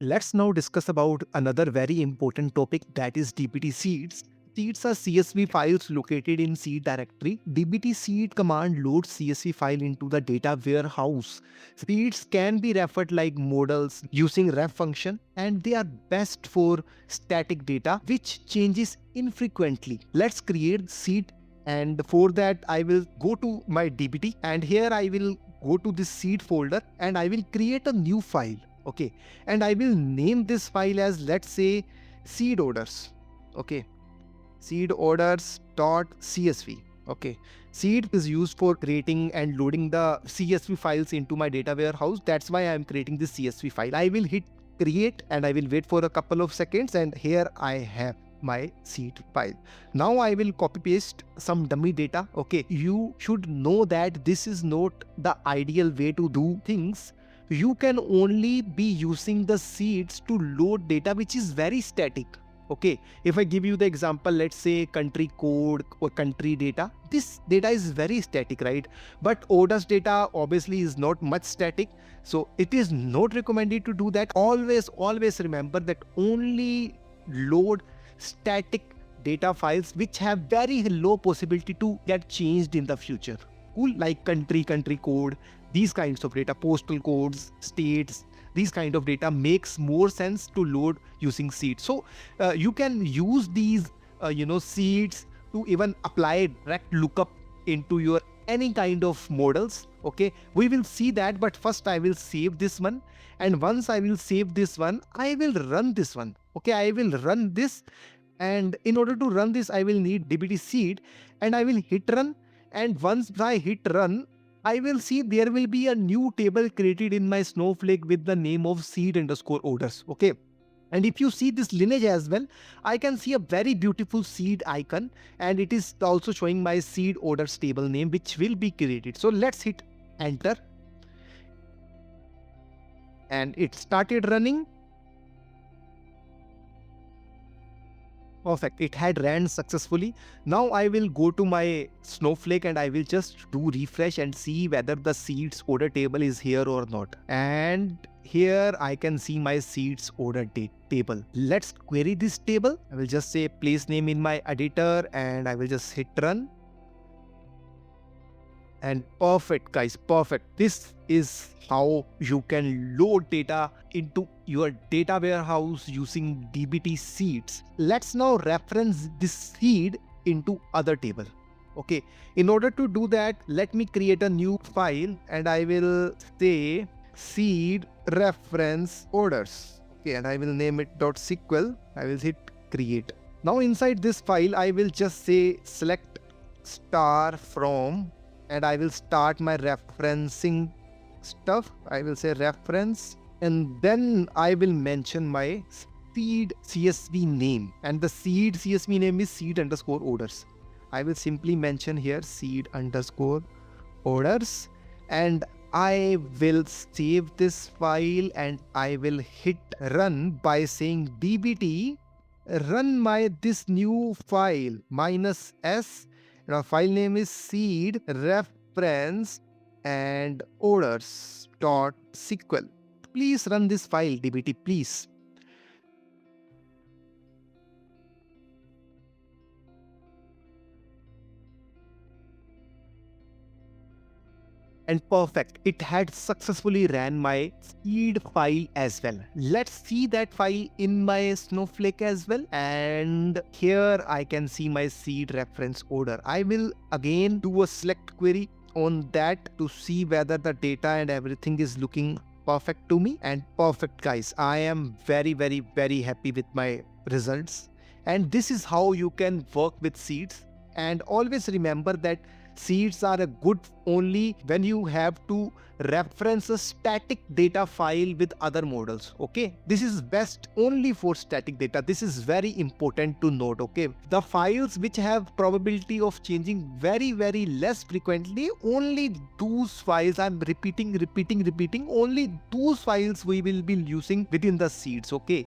Let's now discuss about another very important topic, that is dbt seeds. Seeds are CSV files located in seed directory. Dbt seed command loads CSV file into the data warehouse. Seeds can be referred like models using ref function, and they are best for static data which changes infrequently. Let's create seed, and for that I will go to my dbt, and here I will go to this seed folder and I will create a new file. Okay, and I will name this file as, let's say, seed orders. Okay, seed orders.csv. Okay, seed is used for creating and loading the CSV files into my data warehouse. That's why I'm creating this CSV file. I will hit create and I will wait for a couple of seconds, and here I have my seed file. Now I will copy paste some dummy data. Okay, you should know that this is not the ideal way to do things. You can only be using the seeds to load data which is very static. Okay, if I give you the example, let's say country code or country data, this data is very static, right? But orders data obviously is not much static, so it is not recommended to do that. Always remember that only load static data files which have very low possibility to get changed in the future. Cool, like country code, these kinds of data, postal codes, states, these kind of data makes more sense to load using seeds. So you can use these seeds to even apply direct lookup into your any kind of models. Okay, we will see that, but first I will save this one, and once I will save this one, I will run this one. Okay, I will run this, and in order to run this I will need dbt seed, and I will hit run. And once I hit run, I will see there will be a new table created in my Snowflake with the name of seed_orders. Okay. And if you see this lineage as well, I can see a very beautiful seed icon, and it is also showing my seed orders table name which will be created. So let's hit enter. And it started running. Perfect. It had ran successfully. Now I will go to my Snowflake and I will just do refresh and see whether the seeds order table is here or not. And here I can see my seeds order table. Let's query this table. I will just say place name in my editor and I will just hit run. And perfect, guys, perfect. This is how you can load data into your data warehouse using dbt seeds. Let's now reference this seed into other table. Okay, in order to do that, let me create a new file and I will say seed reference orders. Okay, and I will name it .sql. I will hit create. Now inside this file, I will just say select star from, and I will start my referencing stuff. I will say reference, and then I will mention my seed CSV name, and the seed CSV name is seed_orders. I will simply mention here seed_orders, and I will save this file and I will hit run by saying dbt run this new file -s. Now file name is seed reference and orders.sql. Please run this file dbt, please. And perfect, it had successfully ran my seed file as well. Let's see that file in my Snowflake as well, and here I can see my seed reference order. I will again do a select query on that to see whether the data and everything is looking perfect to me. And perfect, guys, I am very happy with my results. And this is how you can work with seeds. And always remember that seeds are a good only when you have to reference a static data file with other models. Okay, this is best only for static data. This is very important to note. Okay, the files which have probability of changing very less frequently, only those files, I'm repeating, only those files we will be using within the seeds. Okay.